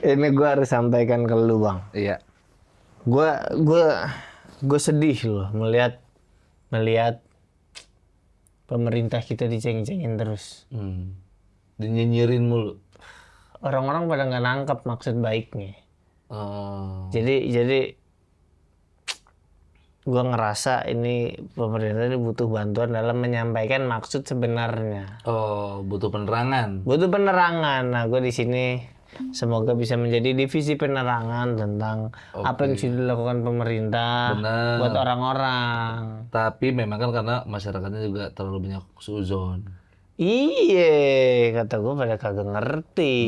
Ini gue harus sampaikan ke lu, Bang. Iya. Gue sedih loh melihat pemerintah kita diceng-cengin terus. Dinyinyirin mulu. Orang-orang pada nggak nangkep maksud baiknya. Oh. Jadi gue ngerasa ini pemerintah ini butuh bantuan dalam menyampaikan maksud sebenarnya. Oh, butuh penerangan. Butuh penerangan. Nah, gue di sini semoga bisa menjadi divisi penerangan tentang apa yang sudah dilakukan pemerintah Benar. buat orang-orang. Tapi memang kan karena masyarakatnya juga terlalu banyak suzon. Iya, kata gue pada kagak ngerti.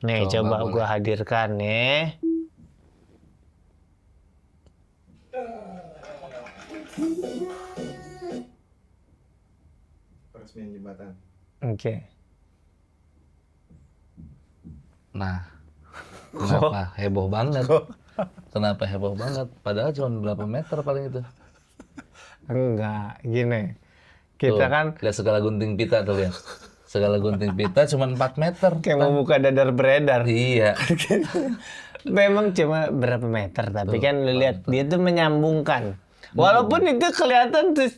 Nih, coba gue hadirkan ya. Peresmian jembatan. Oke. Nah, kenapa heboh banget? Kenapa heboh banget? Padahal cuma berapa meter paling itu. Enggak, gini. Kita Tuh, kan lihat segala gunting pita tuh lihat. Segala gunting pita cuma 4 meter. kayak mau buka dadar beredar. Iya. Memang cuma berapa meter, tapi kan lu lihat dia tuh menyambungkan. Walaupun itu kelihatan tuh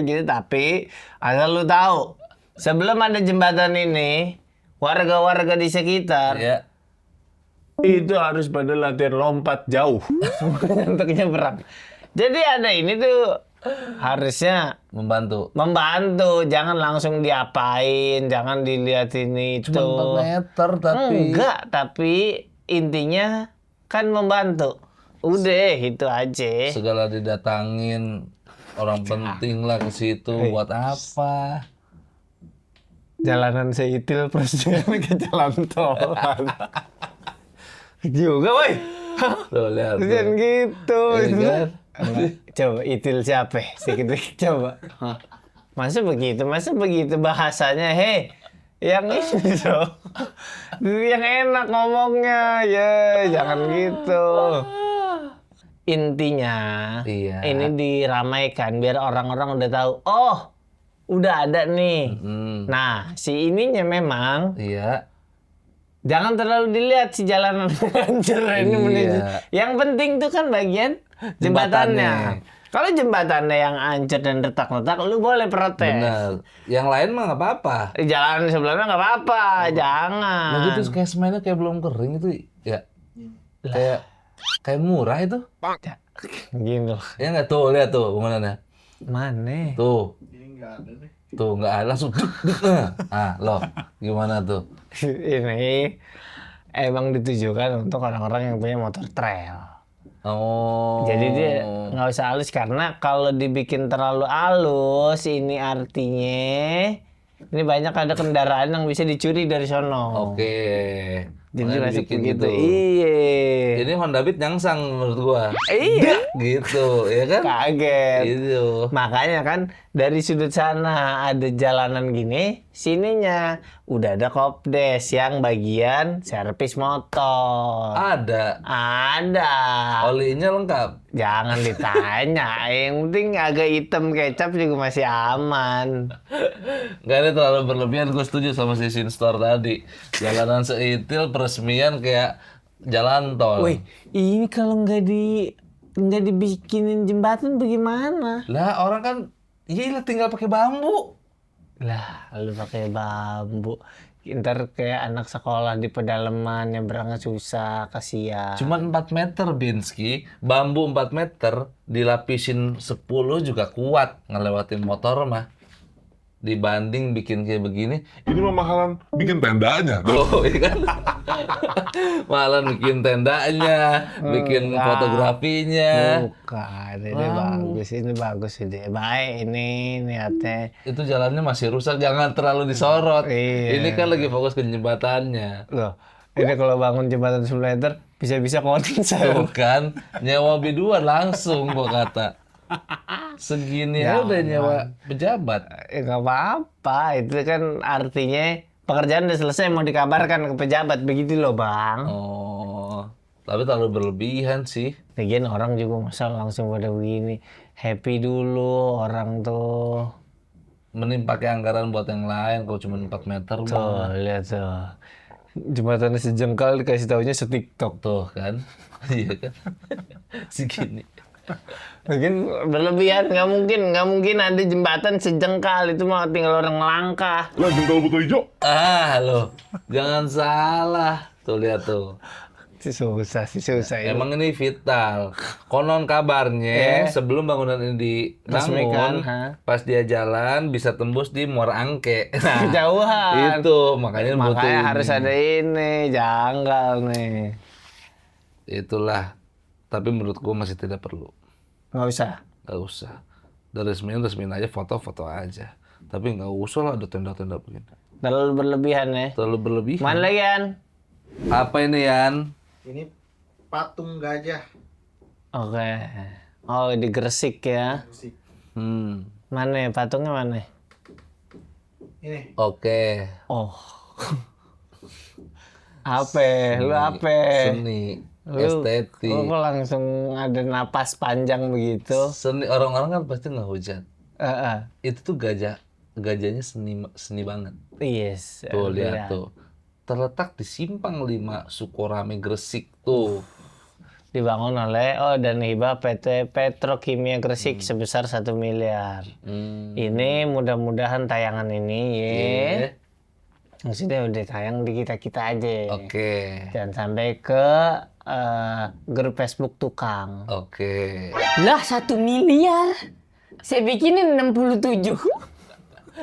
gitu, tapi asal lu tahu, sebelum ada jembatan ini, warga-warga di sekitar Iya. itu harus pada latihan lompat jauh untuk nyebrang. Jadi ada ini tuh harusnya Membantu. jangan langsung diapain, jangan dilihat ini itu. Cuma 4 meter tapi. Enggak, tapi intinya kan membantu. Udah, itu aja. Segala didatangin orang penting lah ke situ buat apa? Jalanan seitil presiden ke jalan tol. Juga, woi. Tuh lihat. Jangan Tuh. gitu. Iya kan? Coba itil siapa? Sedikit coba. Masa begitu bahasanya, hei. Yang ini loh. Yang enak ngomongnya. Ya, jangan gitu. Intinya, Iya. ini diramaikan biar orang-orang udah tahu. Oh, udah ada nih. Nah, si ininya memang Iya. jangan terlalu dilihat si jalanan hancur ini menuju. Yang penting tuh kan bagian jembatannya. Kalau jembatannya yang hancur dan retak-retak, lu boleh protes. Benar. Yang lain mah nggak apa-apa. Jalan sebelumnya nggak apa-apa, jangan. Nah gitu kayak semennya kayak belum kering itu ya. Kayak murah itu. Gini loh. Ya nggak tuh lihat tuh kemana? Mana? Tuh. Ini nggak ada nih. Tuh nggak ada langsung. Loh gimana tuh? Ini emang ditujukan untuk orang-orang yang punya motor trail. Oh. Jadi dia nggak usah halus karena kalau dibikin terlalu halus ini artinya ini banyak ada kendaraan yang bisa dicuri dari sono. Oke. Jadi Makanya masuk dibikin begitu. gitu. Iya. Ini Honda Beat nyangsang menurut gua. Iya. Gitu, ya kan? Kaget. Gitu. Makanya kan dari sudut sana ada jalanan gini, sininya udah ada kopdes yang bagian servis motor. Ada. Ada. Olinya lengkap. Jangan ditanya, yang penting agak hitam kecap juga masih aman. Nggak ada terlalu berlebihan, gue setuju sama si Sin Store tadi. Jalanan seitil peresmian kayak jalan tol. Wih, ini kalau nggak dibikinin jembatan bagaimana? Lah orang kan, iya tinggal pakai bambu. Lah, lu pakai bambu. Ntar kayak anak sekolah di pedalaman nyebrangnya susah, kasihan. Cuman 4 meter, Binski. Bambu 4 meter, dilapisin 10 juga kuat ngelewatin motor mah. Dibanding bikin kayak begini, Ini mah mahalan bikin tendanya. oh iya kan? Malah bikin tendanya, bikin fotografinya. Bukan, ini bagus ide. Baik ini niatnya. Itu jalannya masih rusak, jangan terlalu disorot. Iya. Ini kan lagi fokus ke jembatannya. Loh, ini kalau bangun jembatan 10 meter, bisa-bisa konser. Tuh kan, nyewa biduan langsung gua kata. Segini aja udah nyewa pejabat. Nggak apa-apa, itu kan artinya pekerjaan udah selesai mau dikabarkan ke pejabat begitu loh bang. Oh, tapi terlalu berlebihan sih. Lagian orang juga masa langsung pada begini, happy dulu orang tuh. mending pakai anggaran buat yang lain kalau cuma 4 meter mah. Tuh, lihat tuh. Jembatannya sejengkal dikasih taunya setiktok. Tuh kan. Iya kan. Segini. Mungkin berlebihan, nggak mungkin ada jembatan sejengkal, itu mah tinggal orang langkah. Lah jengkal buto hijau. Loh. Jangan salah. Tuh lihat tuh. Susah ini. Emang ini vital. Konon kabarnya sebelum bangunan ini Resmikan, dibangun, pas dia jalan bisa tembus di Muara Angke. Nah, Kejauhan. itu makanya butuh Makanya ini. harus ada ini, janggal nih. Itulah. Tapi menurut gua masih tidak perlu. Nggak usah. Nggak usah. Udah resmiin aja, foto-foto aja. Tapi nggak usah lah ada tenda-tenda begini. Terlalu berlebihan ya. Terlalu berlebihan. Mana lagi, Yan? Apa ini, Yan? Ini patung gajah. Oke. Oh, di Gresik ya. Musik. Mana ya? Patungnya mana? Ini Oke. Oh. Apa? Lu apa? Seni. Lu Estetik. kok langsung ada napas panjang begitu? Seni, orang-orang kan pasti ngehujat. Heeh. Itu tuh gajahnya seni banget. Yes. Tuh lihat tuh. Terletak di Simpang 5 Sukorame Gresik tuh. Dibangun oleh dan hibah PT Petrokimia Gresik sebesar 1 miliar. Ini mudah-mudahan tayangan ini Iya. maksudnya udah tayang di kita aja. Oke. Jangan sampai ke grup Facebook tukang. Oke. Lah 1 miliar. Saya bikinin 67.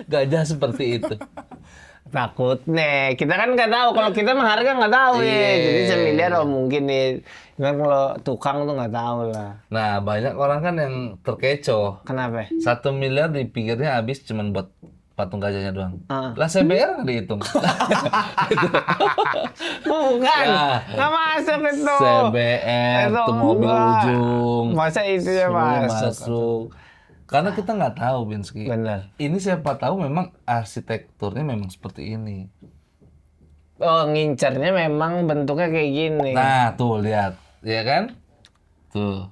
Gajah seperti itu. Takutnya kita kan nggak tahu, kalau kita mah harga nggak tahu ya, Iya. jadi 1 miliar mungkin nih, cuman kalau tukang tuh nggak tahu lah. Nah, banyak orang kan yang terkecoh. Kenapa? 1 miliar dipikirnya habis cuman buat patung gajahnya doang. Ah. Lah CBR nggak dihitung. Bukan, Ya. nggak masuk itu. CBR Itu tuh mobil enggak. ujung. Masa itu ya Semua masuk? masuk. Karena kita nggak tahu, Binsky. Bener. Ini siapa tahu memang arsitekturnya memang seperti ini. Oh, ngincernya memang bentuknya kayak gini. Nah, tuh lihat, ya kan? Tuh.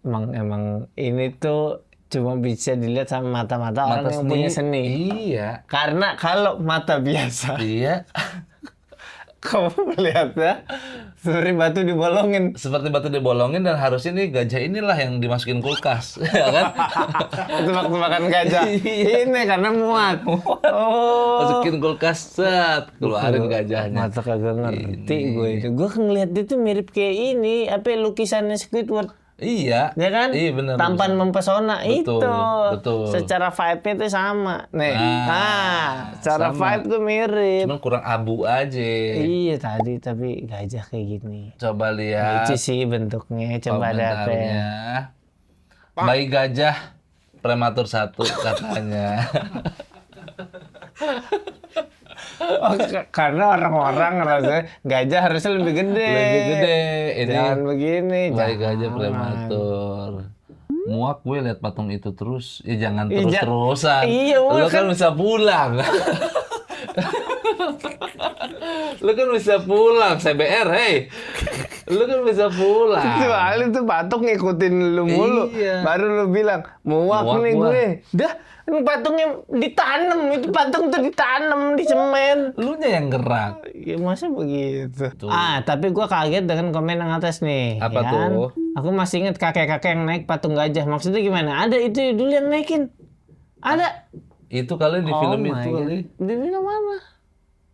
Emang ini tuh cuma bisa dilihat sama mata-mata orang yang punya seni. Iya. Karena kalau mata biasa, Iya. kamu melihatnya seperti batu dibolongin. Seperti batu dibolongin dan harusnya nih gajah inilah yang dimasukin kulkas, ya kan? Tebak-tebakan gajah. Iya. Ini karena muat. Oh. Masukin kulkas, set, keluarin gajahnya. Mata kagak ngerti Ini. gue itu. Gue ngeliat dia tuh mirip kayak ini, apa lukisannya Squidward. Iya. Ya kan? Iya benar. Tampan mempesona Betul, itu. betul. Secara vibe-nya tuh sama. Nih. Secara sama. vibe tuh mirip. Cuman kurang abu aja. Iya tadi, tapi gajah kayak gini. Coba lihat Lucu sih bentuknya. Coba ada apa ya? komentarnya. Bayi gajah prematur 1 katanya. Oh, karena orang-orang ngerasa gajah harusnya lebih gede. Lebih gede. Ini Jangan begini. bayi gajah jangan. prematur. Muak gue lihat patung itu terus. Ya jangan Iya, terus-terusan. iya, Lu kan kan- bisa pulang. Lu kan bisa pulang, CBR, hei. Lu kan bisa pulang. Soalnya tuh patung ngikutin lu mulu. Iya. Baru lu bilang, muak Muak nih gua. gue. Dah, ini patungnya ditanam. Itu patung tuh ditanam di semen. Lu nya yang gerak. Ya masa begitu? Tuh. Tapi gua kaget dengan komen yang atas nih. Apa ya kan? tuh? Aku masih inget kakek-kakek yang naik patung gajah. Maksudnya gimana? Ada itu dulu yang naikin. Ada. Itu kali di film my itu God. kali. Di film mana?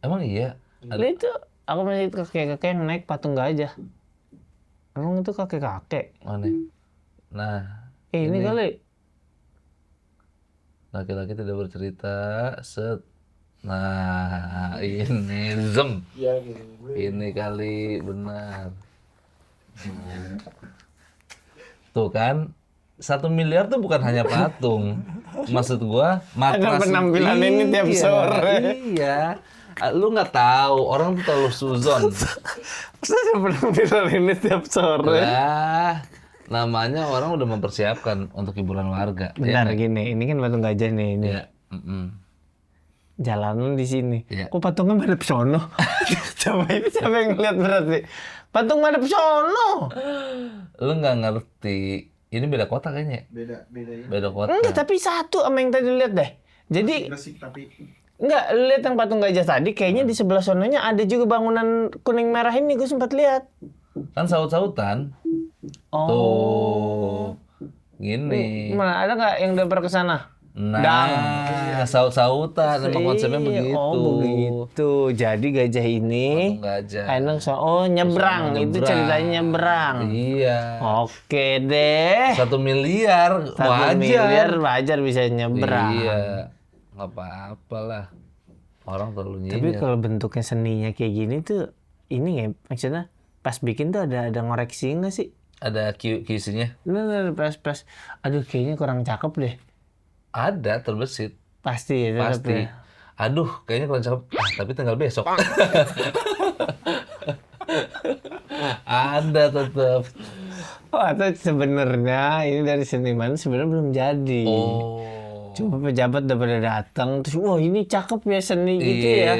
Emang iya? Lah itu aku masih inget kakek-kakek yang naik patung gajah. Emang itu kakek-kakek? Mana? Nah, Ini kali. laki-laki tidak bercerita. Set. Nah, ini zoom. ya Ini kali benar. Tuh kan, 1 miliar tuh bukan hanya patung. Maksud gua matras. Ada penampilan ini tiap sore. Iya. Lu nggak tahu, orang tuh terlalu suzon. Saya penampilan ini tiap sore. Lah, namanya orang udah mempersiapkan untuk hiburan warga. Bentar gini, ini kan patung gajah nih. Ini. Ya. Jalanan di sini. Iya. Kok patungnya madep sono? Coba ini siapa yang ngeliat berarti? Patung madep sono. Lu nggak ngerti. Ini beda kota kayaknya. Beda ini. Beda kota. Enggak, tapi satu sama yang tadi lihat deh. Jadi Gresik tapi enggak, lu lihat yang patung gajah tadi, kayaknya di sebelah sononya ada juga bangunan kuning merah ini, gue sempat lihat. Kan saut-sautan. Oh. Tuh. Gini. Mana ada nggak yang udah pernah ke sana? Nah, saut-sautan emang konsepnya begitu. Oh, begitu. Jadi gajah ini Patung gajah. nyebrang. Itu ceritanya nyebrang. Iya. Oke deh. 1 miliar 1 wajar. miliar wajar bisa nyebrang. Iya. Nggak apa-apa lah. Orang terlalu Tapi nyinyir. kalau bentuknya seninya kayak gini tuh, ini nggak, maksudnya pas bikin tuh ada ngoreksi nggak sih? Ada QC-nya? Nah, pas. Aduh, kayaknya kurang cakep deh. Ada, terbesit. Pasti ya, tetap Pasti. ya. Aduh, kayaknya kurang cakep. Tapi tinggal besok. Ada tetap. Oh, atau sebenarnya ini dari seniman sebenarnya belum jadi. Oh. Cuma pejabat udah pada datang terus, wah ini cakep ya seni gitu ya.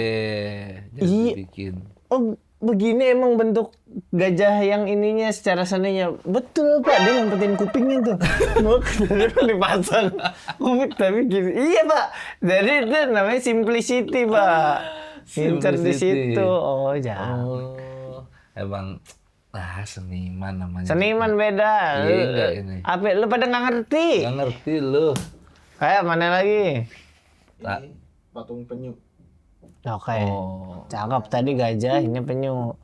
Jadi Iya. bikin. Oh begini emang bentuk gajah yang ininya secara seninya. Betul Pak, dia ngumpetin kupingnya tuh. Mau dipasang kuping tapi gini. Iya Pak, jadi itu namanya simplicity Pak. Pinter di Simplicity. situ. Oh jangan. Oh. Emang seniman namanya. Seniman beda. Iya, enggak ini. Apa lu pada nggak ngerti? Nggak ngerti lu. Kayak mana lagi? Tak. ini patung penyu. Oke. Oh. Cakep tadi gajah, ini penyu.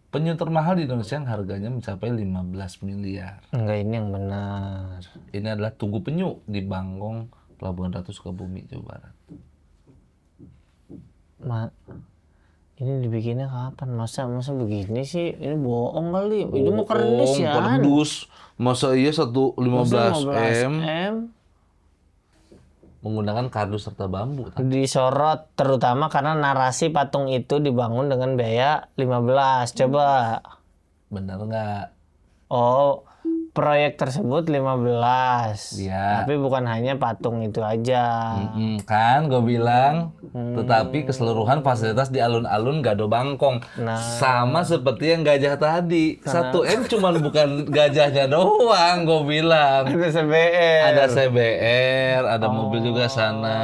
Penyu termahal di Indonesia yang harganya mencapai 15 miliar. Enggak, ini yang benar. Ini adalah Tugu Penyu di Banggong, Pelabuhan Ratu Sukabumi, Jawa Barat. Ini dibikinnya kapan? Masa begini sih? Ini bohong kali. Itu mau kardus ya. Kardus. Masa iya 15 M M. menggunakan kardus serta bambu. Disorot terutama karena narasi patung itu dibangun dengan biaya 15. Coba. Bener nggak? Oh, proyek tersebut 15. Iya. Tapi bukan hanya patung itu aja. Kan gue bilang, tetapi keseluruhan fasilitas di alun-alun Gado Bangkong. Nah. Sama seperti yang gajah tadi. 1M cuman bukan gajahnya doang, gue bilang. Ada CBR. Ada CBR, ada mobil juga sana.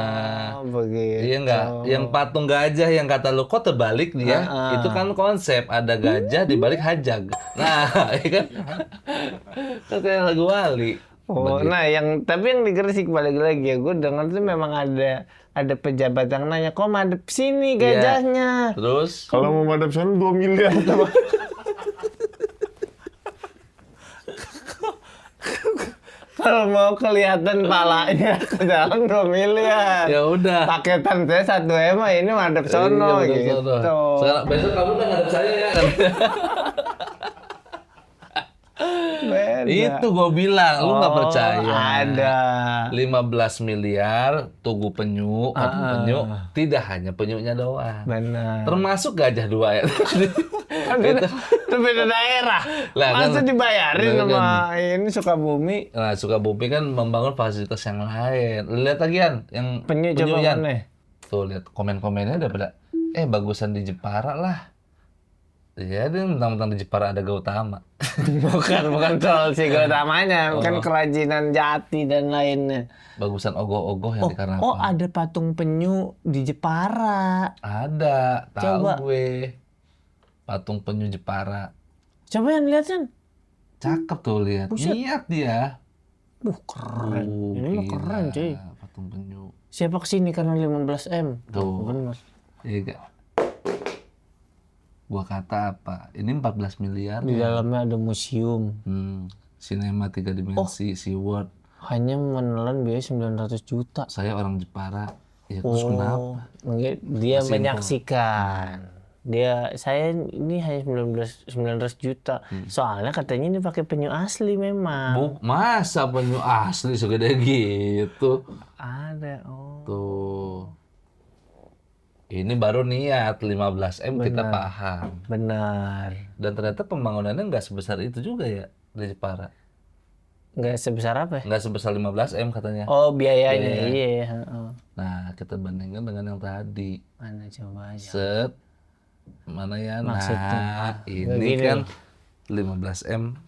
Oh, begitu. Iya enggak? Yang patung gajah yang kata lu kok terbalik dia, itu kan konsep. Ada gajah dibalik hajag. Nah, iya kan? Kan kayak lagu Wali. Oh, nah tapi yang di Gresik balik lagi ya, gue dengar tuh memang ada pejabat yang nanya, kok madep sini gajahnya? Terus Kalau mau madep sana 2 miliar. Kalau mau kelihatan palanya ke dalam 2 miliar. ya udah. Paketan saya 1 M, ini madep sono Iya, gitu. betul. Sekarang besok kamu udah ngadep saya ya kan? Beda. Itu gue bilang, lu nggak Oh, percaya. Ada. 15 miliar Tugu Penyu, patung penyu, tidak hanya penyunya doang. Benar. Termasuk gajah 2 ya. Itu beda daerah. Lah, kan- Masa dibayarin Lah, sama ini Sukabumi? Nah, Sukabumi kan membangun fasilitas yang lain. Lu lihat lagi Yan, yang Penyu coba Yan. mana? Tuh lihat komen-komennya udah pada bagusan di Jepara lah. Ya, dia mentang-mentang di Jepara ada Gautama. bukan soal si utamanya, bukan kerajinan jati dan lainnya. Bagusan ogoh-ogoh yang di Karnapa. Oh, ada patung penyu di Jepara. Ada, tahu Coba. gue. Patung penyu Jepara. Coba yang lihat kan. Cakep tuh lihat. Buset. Niat dia. Keren. Ini mah Gila, keren, cuy. Patung penyu. Siapa kesini karena 15 M? Tuh. Bener. Iya gak? Gua kata apa? Ini 14 miliar. Di dalamnya ada museum. Sinema 3 dimensi, SeaWorld. Hanya menelan biaya 900 juta. Saya orang Jepara. Ya terus kenapa? Enggak, dia Simple. menyaksikan. Saya ini hanya 900 juta. Soalnya katanya ini pakai penyu asli memang. Masa penyu asli segede gitu? Ada. Oh. Tuh. Ini baru niat 15 M kita paham. Benar. Dan ternyata pembangunannya nggak sebesar itu juga ya di Jepara. Nggak sebesar apa ya? Nggak sebesar 15 M katanya. Oh, biayanya. Biaya. Iya. Heeh. Nah, kita bandingkan dengan yang tadi. Mana coba aja. Set. Mana ya? Maksudnya, Nah, ini begini. kan 15 M.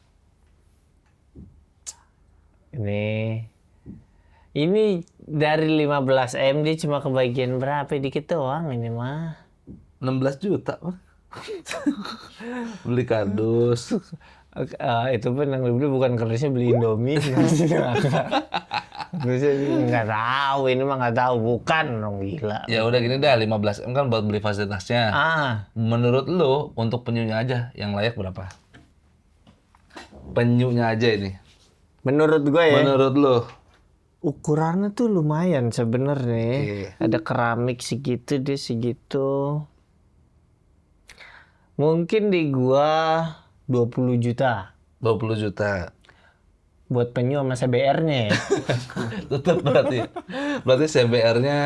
Ini dari 15 M dia cuma kebagian berapa? Dikit doang ini mah. 16 juta, Pak. Beli kardus. Itu pun yang dibeli bukan kardusnya, beli Indomie. Kardusnya nggak tahu, ini mah nggak tahu, bukan orang gila. Ya udah gini dah, 15 M kan buat beli fasilitasnya. Menurut lu untuk penyunya aja yang layak berapa? Penyunya aja ini. Menurut gue ya. Menurut lu? Ukurannya tuh lumayan sebenarnya. Ada keramik segitu, dia segitu. Mungkin di gua 20 juta. 20 juta. Buat penyu sama CBR-nya ya. Tetap berarti. Berarti CBR-nya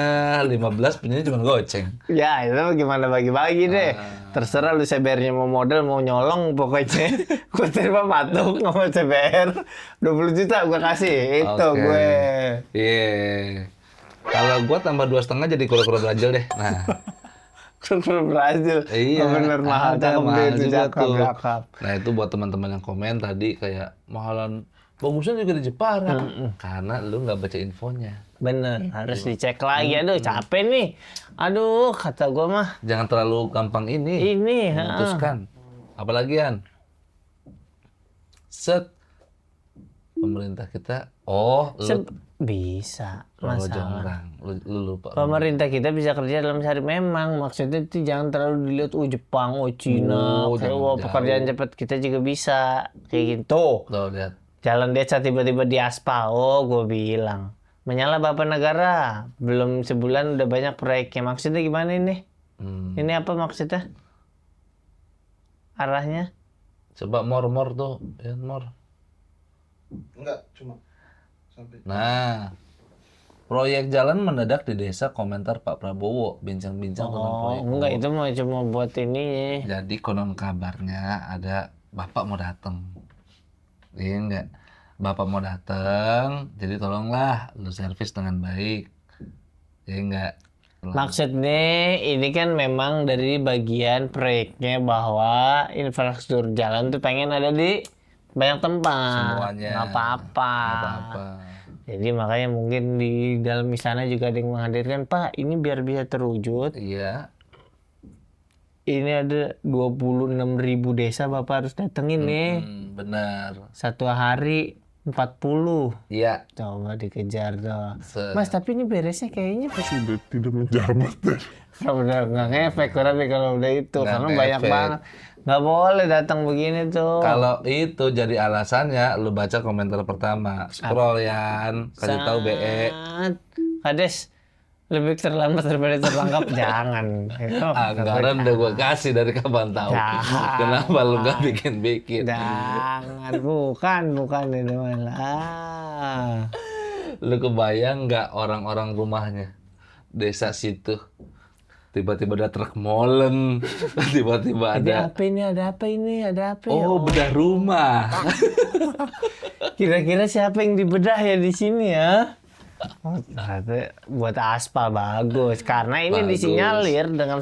15, penyunya cuma goceng. Ya, itu gimana bagi-bagi deh. Terserah lu CBR-nya mau modal, mau nyolong pokoknya. Gua terima patung sama CBR. 20 juta gua kasih. Itu Oke. gue. Iya. Kalau gua tambah 2,5 jadi kura-kura Brazil deh. Nah. Kura-kura Brazil. Iya. Bener mahal. Ada Cakep mahal deh itu, juga tuh. cakep. Nah itu buat teman-teman yang komen tadi kayak mahalan bagusnya juga di Jepara. Karena lu nggak baca infonya. Bener, harus dicek lagi. Aduh, capek nih. Aduh, kata gua mah. Jangan terlalu gampang ini. Memutuskan. Apalagi Yan? Pemerintah kita. Bisa. Masalah. Jongrang. Lu lupa. Pemerintah kita bisa kerja dalam sehari memang. Maksudnya itu jangan terlalu dilihat Jepang, Cina. jangan Pekerjaan cepat kita juga bisa. Kayak gitu. Tuh, lihat. Jalan desa tiba-tiba di aspal. Gue bilang. Menyala Bapak Negara. Belum sebulan udah banyak proyeknya. Maksudnya gimana ini? Ini apa maksudnya? Arahnya? Coba mor tuh. Ya, mor. Enggak, cuma sampai. Nah, proyek jalan mendadak di desa, komentar Pak Prabowo, bincang-bincang tentang proyek. Enggak, itu mah cuma buat ini. Jadi konon kabarnya ada Bapak mau datang. Iya enggak? Bapak mau datang, jadi tolonglah lu servis dengan baik. Iya enggak? Maksudnya ini kan memang dari bagian proyeknya bahwa infrastruktur jalan tuh pengen ada di banyak tempat. Semuanya. Nggak apa-apa. Jadi makanya mungkin di dalam istana juga ada yang menghadirkan, Pak, ini biar bisa terwujud. Iya. Ini ada 26.000 desa Bapak harus datengin nih. Benar. Satu hari 40. Iya. Coba dikejar tuh. Mas, tapi ini beresnya kayaknya Sudah tidak menjabat deh. udah nggak ngefek berarti kalau udah itu. Nggak Karena banyak ngefek. banget. Nggak boleh datang begini tuh. Kalau itu jadi alasannya, lu baca komentar pertama. Scroll Yan, kasih tahu BE. Kades, lebih terlambat daripada tertangkap. Jangan. Anggaran udah gue kasih dari kapan tahu. Jangan. Kenapa lu gak bikin-bikin? Jangan, bukan itu malah. Lu kebayang nggak orang-orang rumahnya desa situ tiba-tiba ada truk molen, tiba-tiba Ada ada apa ini? oh bedah rumah. Kira-kira siapa yang dibedah ya di sini ya? Oh, ternyata buat aspal bagus karena ini Bagus. disinyalir dengan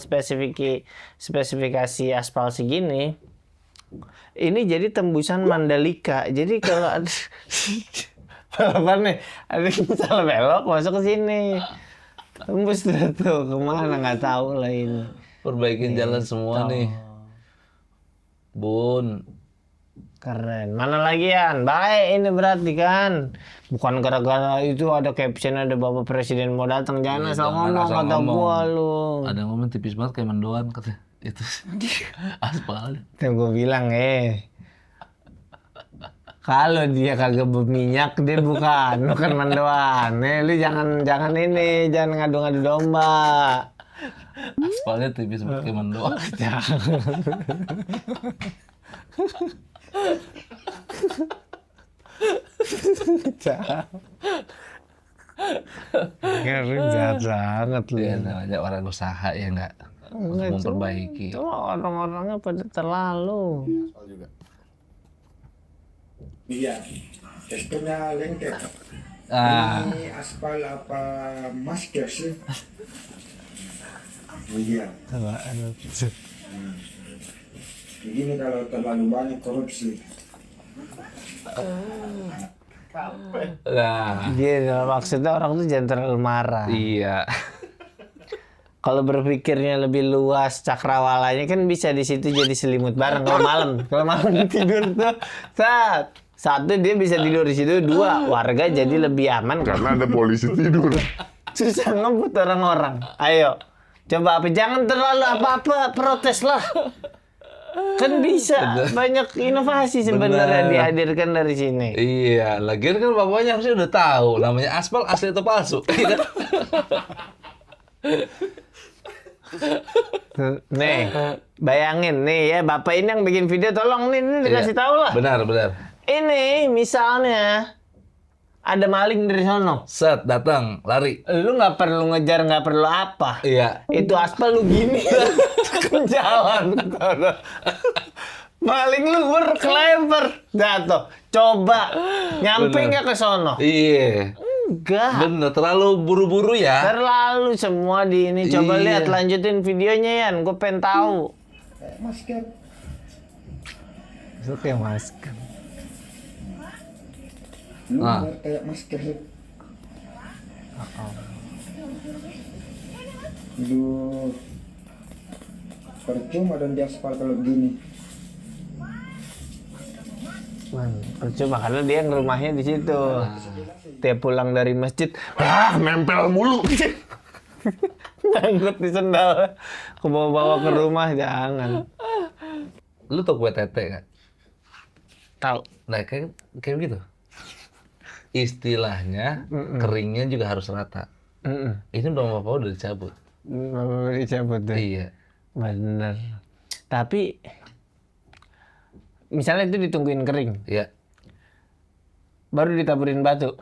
spesifikasi aspal segini. Ini jadi tembusan Mandalika. Jadi kalau ada balapan nih, ada yang salah belok masuk ke sini. Tembus tuh kemana nggak tahu lah ini. Perbaikin jalan semua nih. Bun. Keren. Mana lagi Yan? Baik ini berarti kan. Bukan gara-gara itu ada caption ada Bapak Presiden mau datang. Jangan asal ngomong kata gua lu. Ada yang ngomong tipis banget kayak mendoan kata. Itu aspal. Itu gue bilang kalau dia kagak berminyak dia bukan mendoan. Lu jangan ini, jangan ngadu-ngadu domba. Aspalnya tipis banget kayak mendoan. Lu jahat banget lu. Ya namanya orang usaha ya enggak untuk memperbaiki. Cuma orang-orangnya pada terlalu. Aspal juga. Iya, teksturnya lengket. Ini aspal apa masker sih? Iya. Begini kalau terlalu banyak korupsi. Nah, Gitu, maksudnya orang tuh jangan terlalu marah. iya. Kalau berpikirnya lebih luas, cakrawalanya kan bisa di situ jadi selimut bareng kalau malam. Kalau malam tidur tuh, satu dia bisa tidur di situ, dua warga jadi lebih aman Karena ada polisi tidur. susah ngebut orang-orang. Ayo, coba apa? Jangan terlalu apa-apa, protes lah. Kan bisa banyak inovasi sebenarnya Bener. dihadirkan dari sini. Iya, lagian kan bapaknya harusnya udah tahu namanya aspal asli atau palsu. Iya kan? Nih, bayangin nih ya, bapak ini yang bikin video, tolong nih dikasih Iya. tahu lah. Benar, benar. Ini misalnya ada maling dari sono, Set, datang, lari. lu nggak perlu ngejar, nggak perlu apa. Iya. Itu aspal lu gini ke jalan. Maling lu berkelempar jatuh. Coba nyampe Bener. nggak ke sono? Iya. Enggak. Bener, terlalu buru-buru ya. Terlalu semua di ini. Coba Iya. lihat, lanjutin videonya Yan. Gue pengen tahu. Kayak masker. Itu kayak masker. Luar kayak masker. Aduh. Percuma dong di aspal kalau gini. Percuma karena dia yang rumahnya di situ. Tiap pulang dari masjid, Nempel mulu. ngangkut di sendal, aku bawa ke rumah, jangan. Lu tau kue tete kan? Tahu. Nah, kayak gitu. Istilahnya keringnya juga harus rata. Ini belum apa-apa udah dicabut. Dicabut deh. Iya. Bener. Tapi misalnya itu ditungguin kering, Iya. baru ditaburin batu,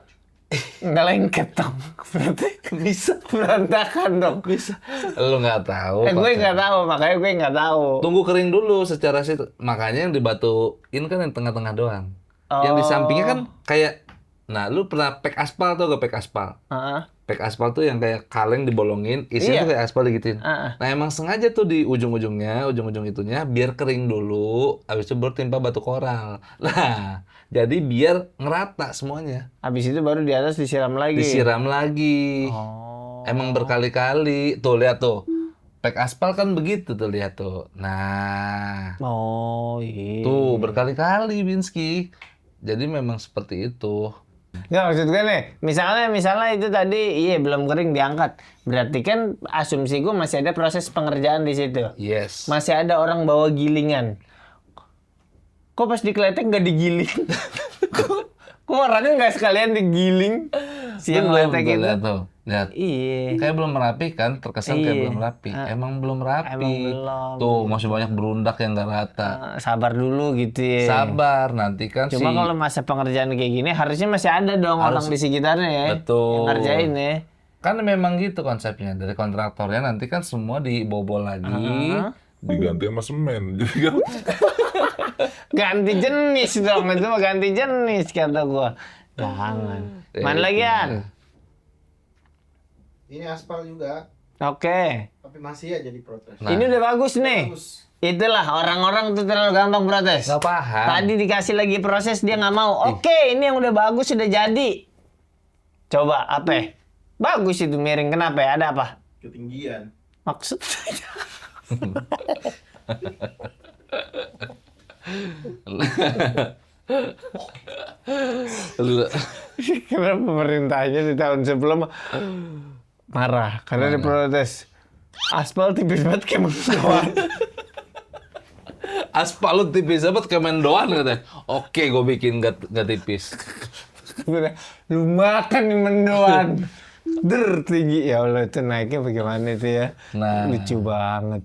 nggak lengket dong. Berarti bisa berantakan dong. Bisa. Lu nggak tahu. Gue Pak. nggak tahu, makanya gue nggak tahu. Tunggu kering dulu secara situ. Makanya yang dibatuin kan yang tengah-tengah doang. Yang di sampingnya kan kayak, nah lu pernah pack aspal tuh gak pack aspal? Heeh. Pack aspal tuh yang kayak kaleng dibolongin, isinya Iya. tuh kayak aspal digituin. Heeh. Nah emang sengaja tuh di ujung-ujungnya, ujung-ujung itunya biar kering dulu, habis itu baru timpa batu koral. Nah, jadi biar ngerata semuanya. Habis itu baru di atas disiram lagi. Disiram lagi. Oh. Emang berkali-kali. Tuh lihat tuh. Pack aspal kan begitu tuh lihat tuh. Nah, Oh iya. tuh berkali-kali Binsky. Jadi memang seperti itu. Nggak, maksud gue nih, misalnya itu tadi iya belum kering diangkat. Berarti kan asumsi gue masih ada proses pengerjaan di situ. Yes. Masih ada orang bawa gilingan. Kok pas dikeletek nggak digiling? Kok orangnya nggak sekalian digiling? Si yang Belum letek tuh, itu. lihat tuh. Lihat. Iya. Kayak belum rapi kan, terkesan kayak Iya. belum rapi. Emang belum rapi. Emang belum. Tuh, masih banyak berundak yang nggak rata. Sabar dulu gitu ya. Sabar, nanti kan Cuma si kalau masa pengerjaan kayak gini harusnya masih ada dong orang di sekitarnya ya. Betul. Yang ngerjain ya. kan memang gitu konsepnya dari kontraktornya nanti kan semua dibobol lagi. Diganti sama semen. Jadi kan Ganti jenis dong, itu mah ganti jenis kata gua. Jangan. Mana lagi An? Ini aspal juga, Oke. tapi masih aja diprotes. Nah. Ini udah bagus nih. Bagus. Itulah orang-orang tuh terlalu gampang protes. Nggak paham. Tadi dikasih lagi proses dia nggak mau. Oke, ini yang udah bagus sudah jadi. Coba apa? Bagus itu miring. Kenapa ya? Ada apa? Ketinggian. Maksudnya? Karena pemerintahnya di tahun sebelum marah karena diprotes. Aspal tipis banget kayak mendoan. Aspal lu tipis banget kayak mendoan katanya. Oke, gue bikin nggak tipis. Lu makan nih mendoan. Tinggi ya Allah, itu naiknya bagaimana itu ya? Nah. Lucu banget.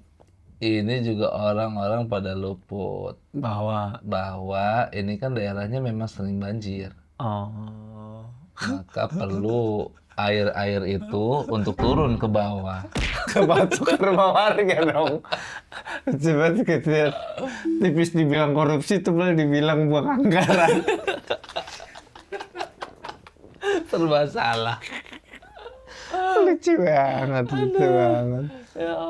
Ini juga orang-orang pada luput Bahwa bahwa ini kan daerahnya memang sering banjir. Maka perlu air-air itu untuk turun ke bawah. kebatuk ke rumah warga dong. Coba tuh kecil. Tipis dibilang korupsi tuh malah dibilang buang anggaran. Serba salah. Lucu banget, lucu banget.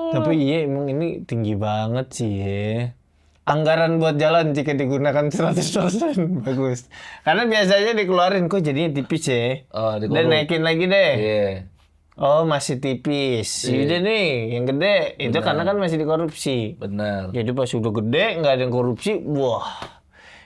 Tapi iya emang ini tinggi banget sih ya. anggaran buat jalan jika digunakan 100% bagus. Karena biasanya dikeluarin kok jadinya tipis ya. Oh, Dan dikorup. naikin lagi deh. Iya. Oh masih tipis. Yaudah nih yang gede. Itu karena kan masih dikorupsi. Bener. Jadi pas udah gede nggak ada yang korupsi, wah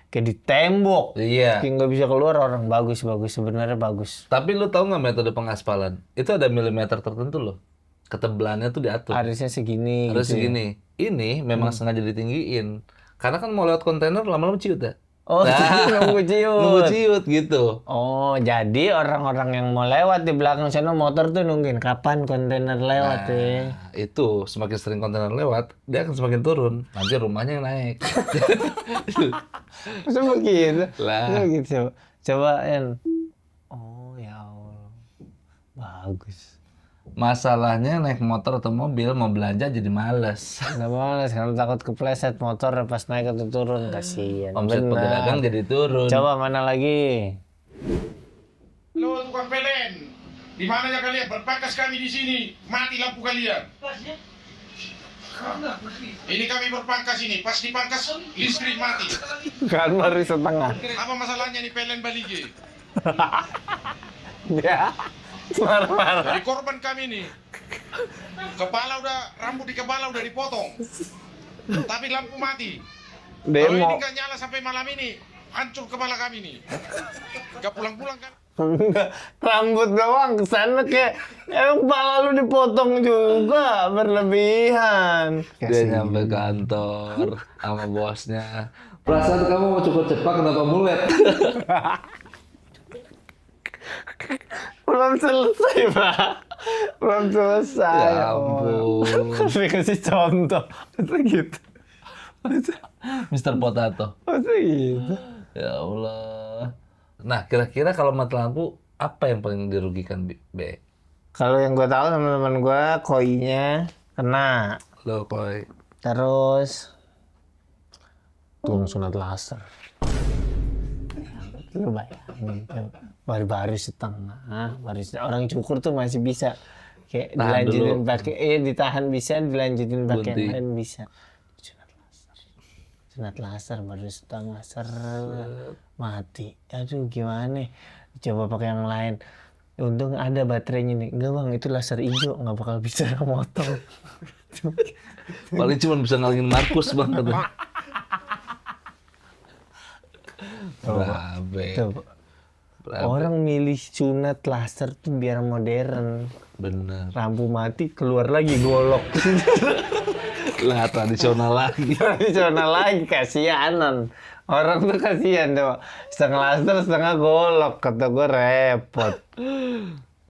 kayak ditembok. Iya. Kayak nggak bisa keluar orang. Bagus sebenarnya bagus. Tapi lu tahu nggak metode pengaspalan? Itu ada milimeter tertentu loh. Ketebalannya tuh diatur. Harusnya segini. Harus gitu ya. segini. Ini memang sengaja ditinggiin. Karena kan mau lewat kontainer lama-lama ciut ya. Oh, nunggu ciut. Nunggu ciut gitu. Oh, jadi orang-orang yang mau lewat di belakang sana motor tuh nungguin kapan kontainer lewat ya. Nah, itu semakin sering kontainer lewat, dia akan semakin turun. Nanti rumahnya yang naik. Masa begitu? Lah. Masa begitu? Coba Yan. Oh, ya Allah. Bagus. Masalahnya naik motor atau mobil mau belanja jadi males. Nggak males, karena takut kepleset motor pas naik atau turun. Kasian. Omset Benar. pedagang jadi turun. Coba mana lagi? Lo tukang PLN, di mananya kalian? Berpangkas kami di sini, mati lampu kalian. Ini kami berpangkas ini, pas dipangkas listrik mati. Kan baru setengah. Apa masalahnya nih PLN Balige? Ya. Marah-marah. Dari korban kami nih, rambut di kepala udah dipotong, tapi lampu mati. Kalau ini Demo. nggak nyala sampai malam ini, hancur kepala kami nih. Gak pulang-pulang kan? Enggak, rambut doang kesana kayak emang kepala lu dipotong juga berlebihan. Dia nyampe kantor sama bosnya. Perasaan kamu mau cukup cepat kenapa mulet? Belum selesai, Pak. Belum selesai. Ya ampun. Kasih kasih contoh. Masa gitu. Mister Potato. Masa gitu. Ya Allah. Nah, kira-kira kalau mati lampu apa yang paling dirugikan, Be? Kalau yang gue tahu teman-teman gue koinya kena. Lo koi. Terus tulang sunat laser. Lu bayangin, baru setengah, orang cukur tuh masih bisa kayak Tahan dilanjutin dulu. pakai, ditahan bisa, dilanjutin pakai yang Gunting. lain bisa. Sunat laser baru setengah mati. Aduh gimana? Coba pakai yang lain. Untung ada baterainya nih. Enggak bang, itu laser hijau nggak bakal bisa motong. Paling cuma bisa ngalangin Markus bang katanya. Berabe. Coba. Berabe. Orang milih sunat laser tuh biar modern. Bener. Lampu mati keluar lagi golok. Lah tradisional lagi. Tradisional lagi kasihanan. Orang tuh kasihan coba. Setengah laser setengah golok, kata gue repot.